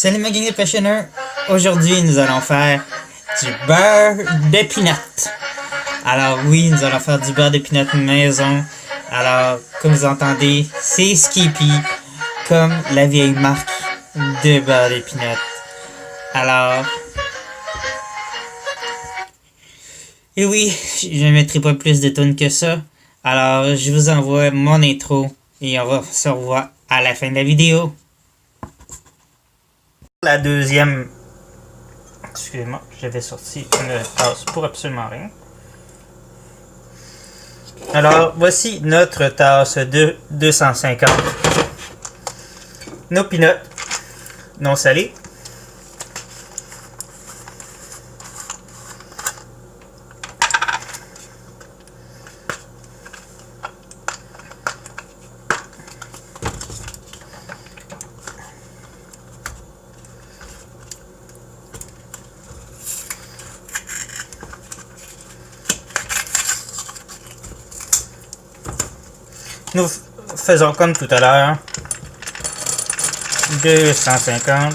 Salut ma gang de passionneurs! Aujourd'hui, nous allons faire du beurre de peanut. Alors oui, nous allons faire du beurre de peanut maison. Alors, comme vous entendez, c'est Skippy, comme la vieille marque de beurre de peanut. Alors... Et oui, je ne mettrai pas plus de tonnes que ça. Alors, je vous envoie mon intro et on va se revoir à la fin de la vidéo. La deuxième... Excusez-moi, j'avais sorti une tasse pour absolument rien. Alors, voici notre tasse de 250. Nos peanuts non salés. Nous faisons comme tout à l'heure. 250.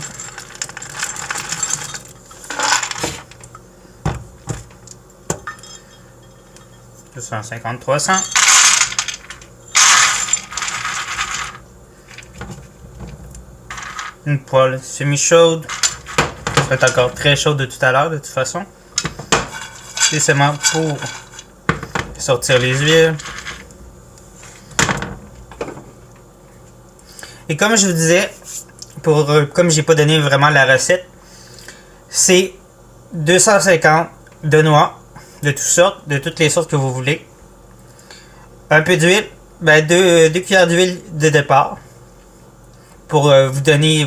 $250, 300. Une poêle semi-chaude. Ça va être encore très chaude de tout à l'heure de toute façon. C'est seulement pour sortir les huiles. Et comme je vous disais, comme j'ai pas donné vraiment la recette, c'est 250 de noix de toutes sortes, de toutes les sortes que vous voulez. Un peu d'huile, deux cuillères d'huile de départ pour vous donner,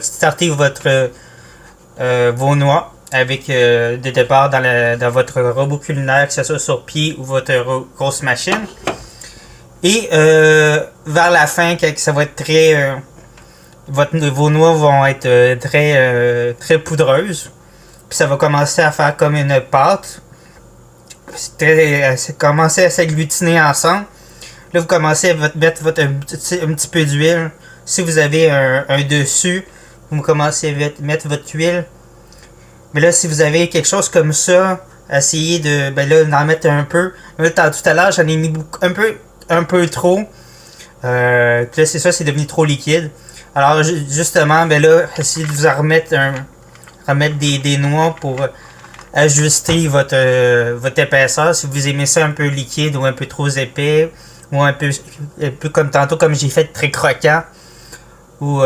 starter vos noix avec de départ dans votre robot culinaire, que ce soit sur pied ou votre grosse machine. Et vers la fin, quand ça va être très... vos noix vont être très poudreuses. Puis ça va commencer à faire comme une pâte. Commencer à s'agglutiner ensemble. Là, vous commencez à mettre un petit peu d'huile. Si vous avez un dessus, vous commencez à mettre votre huile. Mais là, si vous avez quelque chose comme ça, essayez d'en mettre un peu. Là, tout à l'heure, j'en ai mis un peu trop. Là, c'est ça, c'est devenu trop liquide. Alors, justement, là, essayez de vous en remettre des noix pour ajuster votre épaisseur. Si vous aimez ça un peu liquide ou un peu trop épais, ou un peu comme tantôt, comme j'ai fait, très croquant, ou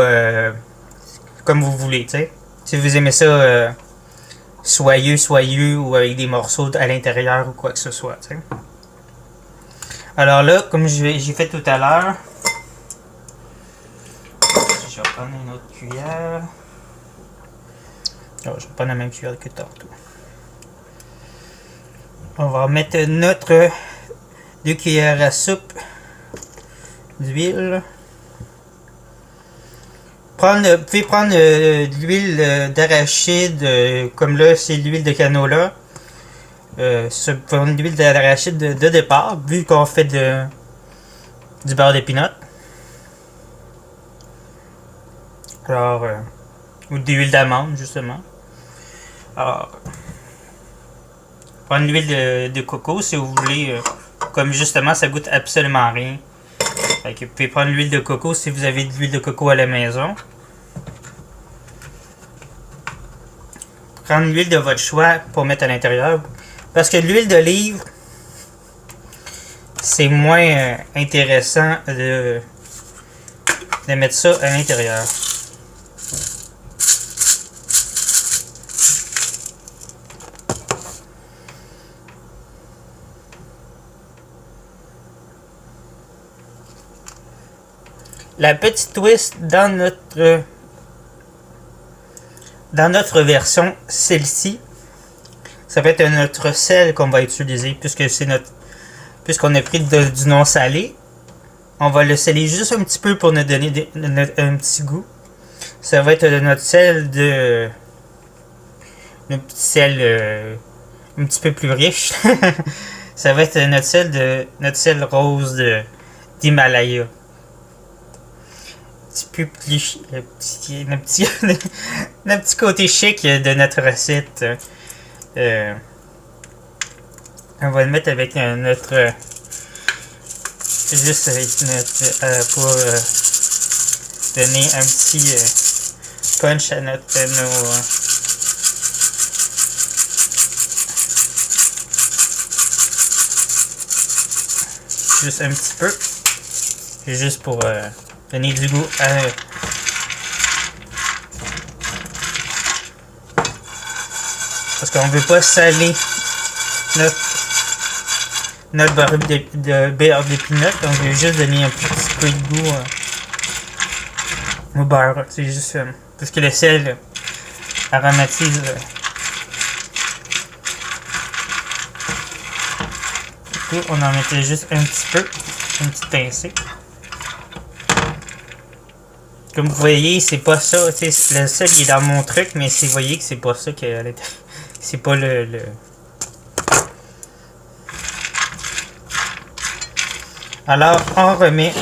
comme vous voulez, tu sais. Si vous aimez ça soyeux, ou avec des morceaux à l'intérieur, ou quoi que ce soit, tu sais. Alors là, comme j'ai fait tout à l'heure, je vais prendre une autre cuillère. Oh, je vais prendre la même cuillère que tantôt. On va mettre notre 2 cuillères à soupe d'huile. Vous pouvez prendre de l'huile d'arachide, comme là c'est l'huile de canola. Prendre de l'huile d'arachide de départ, vu qu'on fait du beurre de peanut. Alors, ou de l'huile d'amande, justement. Alors, prendre l'huile de coco si vous voulez, comme justement ça goûte absolument rien. Fait que vous pouvez prendre l'huile de coco si vous avez de l'huile de coco à la maison. Prendre l'huile de votre choix pour mettre à l'intérieur. Parce que l'huile d'olive, c'est moins intéressant de mettre ça à l'intérieur. La petite twist dans notre version, celle-ci, ça va être notre sel qu'on va utiliser, puisqu'on a pris du non salé. On va le sceller juste un petit peu pour nous donner un petit goût. Ça va être notre sel un petit sel un petit peu plus riche. Ça va être notre sel rose d'Himalaya. petit peu plus le petit côté chic de notre recette. On va le mettre avec notre juste avec notre pour donner un petit punch à nos juste un petit peu, juste pour donner du goût parce qu'on veut pas saler notre beurre de beurre d'épinot, on veut juste donner un petit peu de goût au beurre. C'est juste parce que le sel aromatise. Du coup, on en mettait juste un petit peu, une petite pincée. Comme vous voyez, c'est pas ça. Le sel il est dans mon truc, mais vous voyez que c'est pas ça que c'est pas le. Alors, on met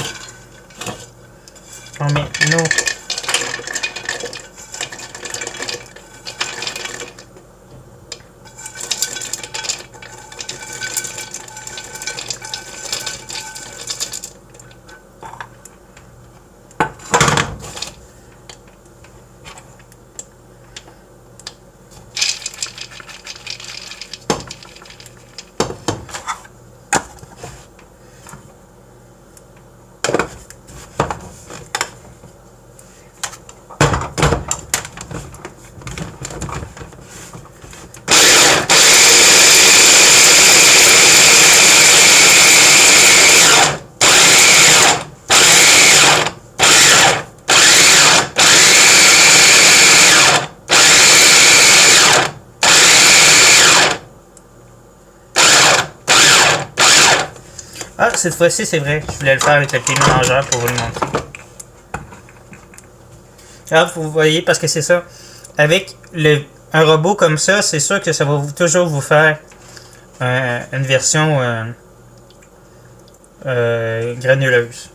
nos Ah, cette fois-ci, c'est vrai. Je voulais le faire avec le pied mélangeur pour vous le montrer. Ah, vous voyez, parce que c'est ça. Avec un robot comme ça, c'est sûr que ça va toujours vous faire une version granuleuse.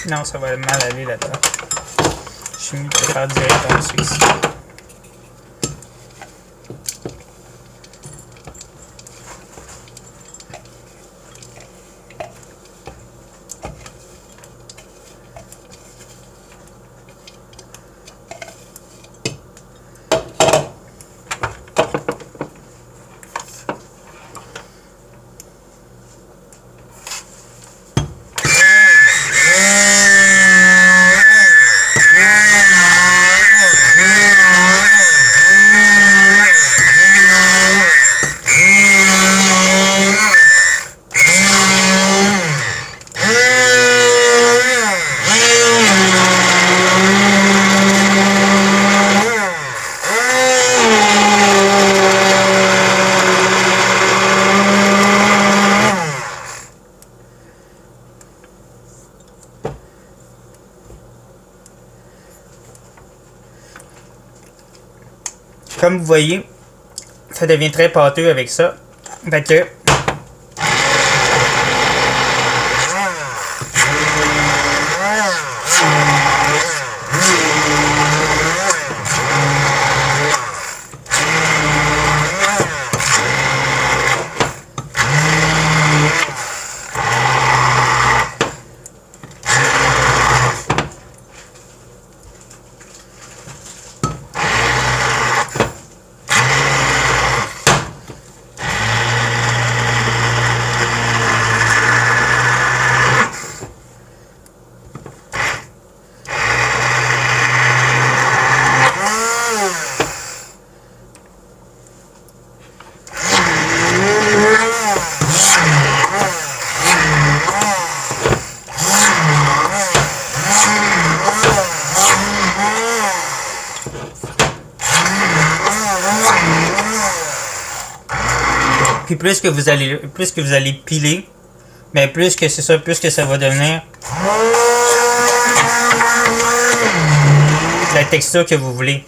Non, ça va mal aller là-dedans. Je suis mis de faire directement celui-ci. Comme vous voyez, ça devient très pâteux avec ça. Fait que Puis plus que vous allez piler, mais plus que c'est ça, plus que ça va devenir la texture que vous voulez.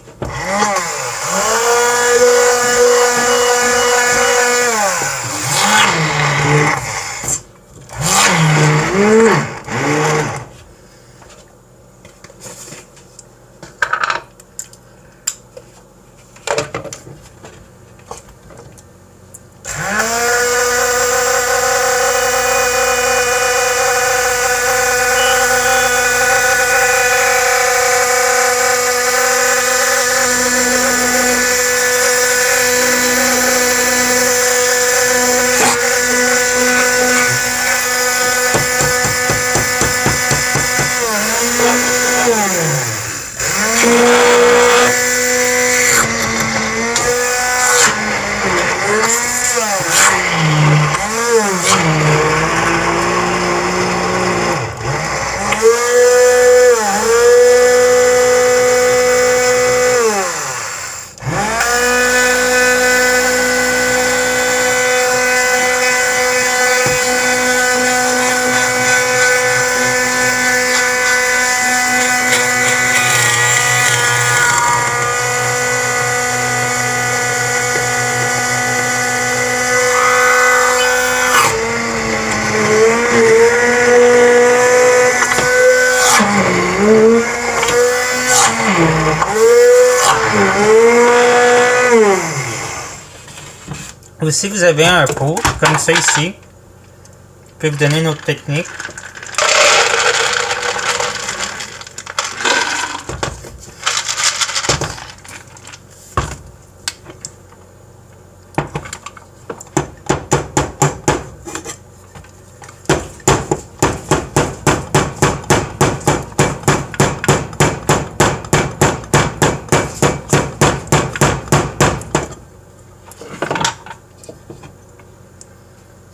Ou si vous avez un pot, comme ça ici, je peux vous donner une autre technique.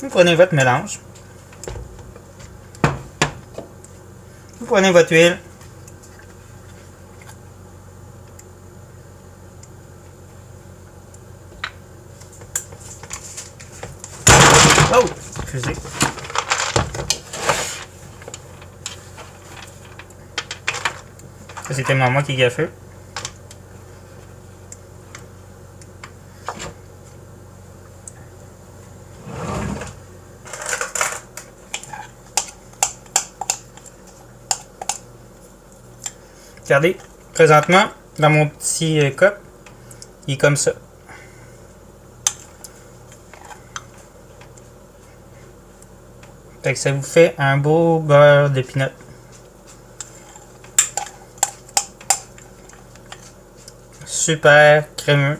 Vous prenez votre mélange. Vous prenez votre huile. Oh! Excusez. Ça, c'était moi qui ai gaffé. Regardez, présentement, dans mon petit cup, il est comme ça. Fait que ça vous fait un beau beurre de peanut. Super crémeux.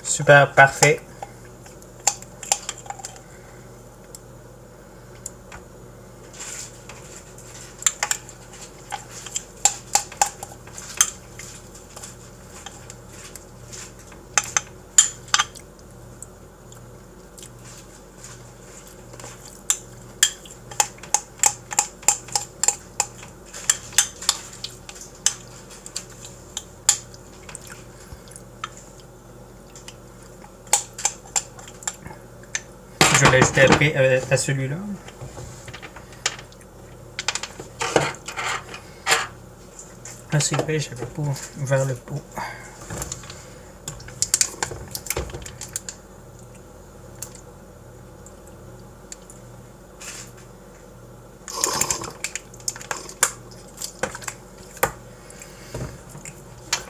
Super parfait. Je vais l'ajouter après à celui-là. Ah, c'est vrai, j'avais pas ouvert le pot.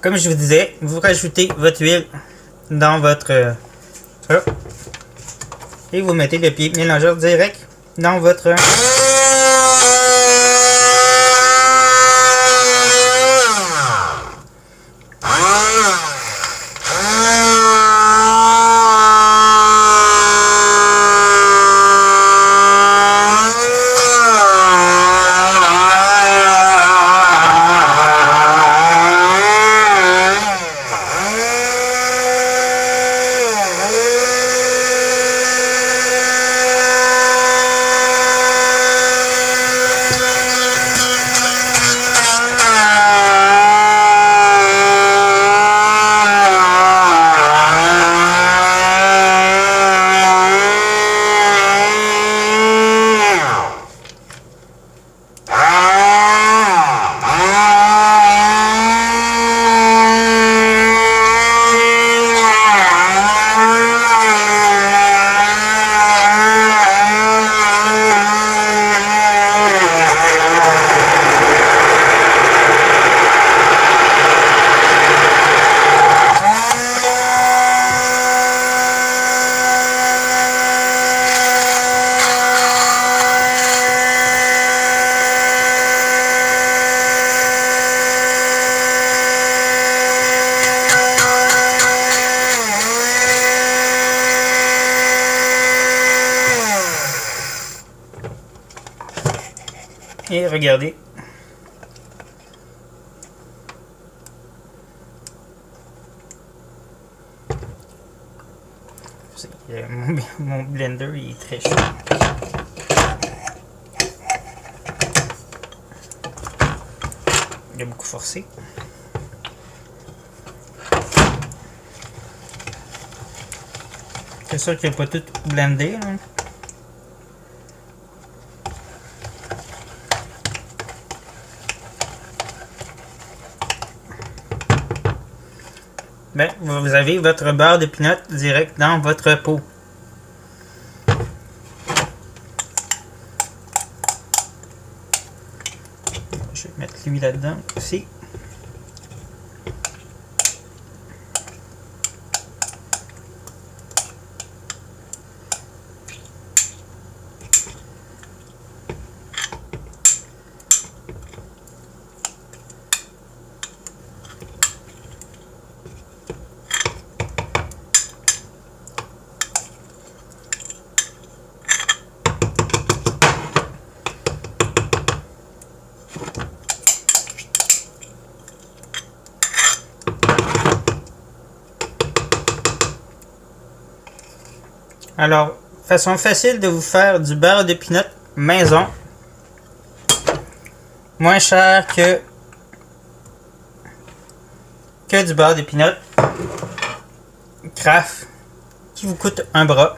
Comme je vous disais, vous rajoutez votre huile dans votre et vous mettez le pied mélangeur direct dans votre Et regardez. Mon blender il est très chaud. Il a beaucoup forcé. C'est sûr qu'il n'a pas tout blendé. Là. Ben, vous avez votre beurre de peanut direct dans votre pot. Je vais mettre lui là-dedans aussi. Alors, façon facile de vous faire du beurre de peanut maison. Moins cher que du beurre de peanut Kraft qui vous coûte un bras.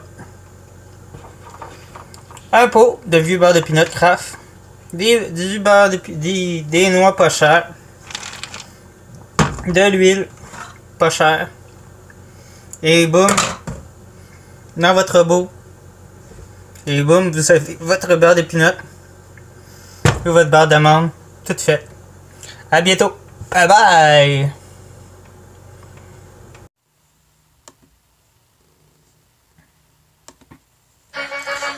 Un pot de vieux beurre de peanut Kraft. Du beurre des noix pas chères. De l'huile pas chère. Et boum. Dans votre robot. Et boum, vous avez votre beurre de peanut. Ou votre beurre d'amande. Tout fait. À bientôt. Bye bye.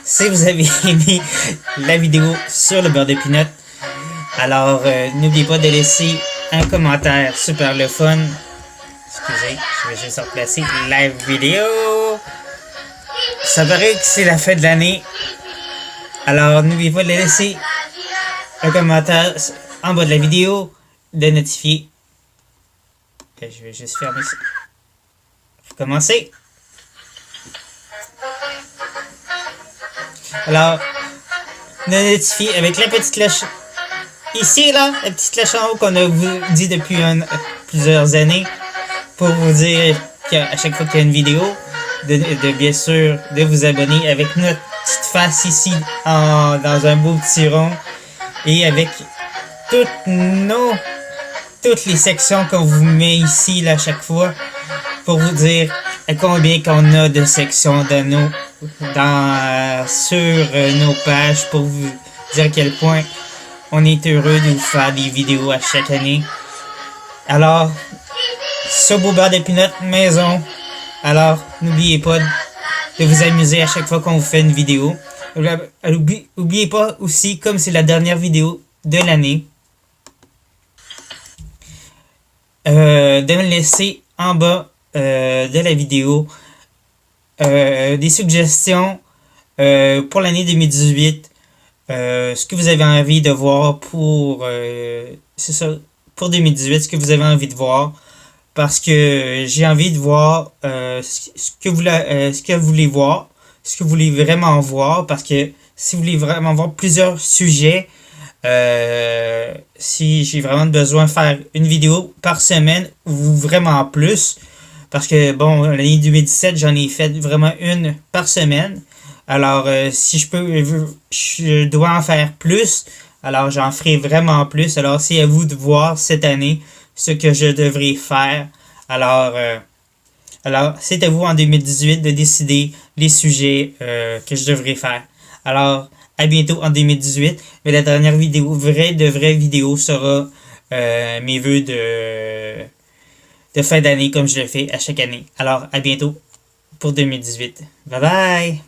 Si vous avez aimé la vidéo sur le beurre de peanut, alors n'oubliez pas de laisser un commentaire super le fun. Excusez, je vais juste replacer la vidéo. Ça paraît que c'est la fin de l'année. Alors n'oubliez pas de laisser un commentaire en bas de la vidéo, de notifier. Je vais juste fermer ça. Recommencer. Alors, de notifier avec la petite cloche ici, là, la petite cloche en haut qu'on a vous dit depuis plusieurs années pour vous dire qu'à chaque fois qu'il y a une vidéo, de bien sûr de vous abonner avec notre petite face ici dans un beau petit rond et avec toutes les sections qu'on vous met ici là, à chaque fois pour vous dire à combien qu'on a de sections d'anneaux sur nos pages pour vous dire à quel point on est heureux de vous faire des vidéos à chaque année. Alors, ce beau beurre de peanut maison. Alors, n'oubliez pas de vous amuser à chaque fois qu'on vous fait une vidéo. N'oubliez pas aussi, comme c'est la dernière vidéo de l'année, de me laisser en bas de la vidéo des suggestions pour l'année 2018. Ce que vous avez envie de voir pour 2018, ce que vous avez envie de voir. Parce que j'ai envie de voir ce que vous voulez voir, ce que vous voulez vraiment voir. Parce que si vous voulez vraiment voir plusieurs sujets, si j'ai vraiment besoin de faire une vidéo par semaine ou vraiment plus, parce que bon, l'année 2017, j'en ai fait vraiment une par semaine. Alors, si je dois en faire plus, alors j'en ferai vraiment plus. Alors, c'est à vous de voir cette année ce que je devrais faire. Alors c'est à vous en 2018 de décider les sujets que je devrais faire. Alors, à bientôt en 2018. Mais la dernière vidéo, vraie vidéo, sera mes vœux de fin d'année comme je le fais à chaque année. Alors, à bientôt pour 2018. Bye bye!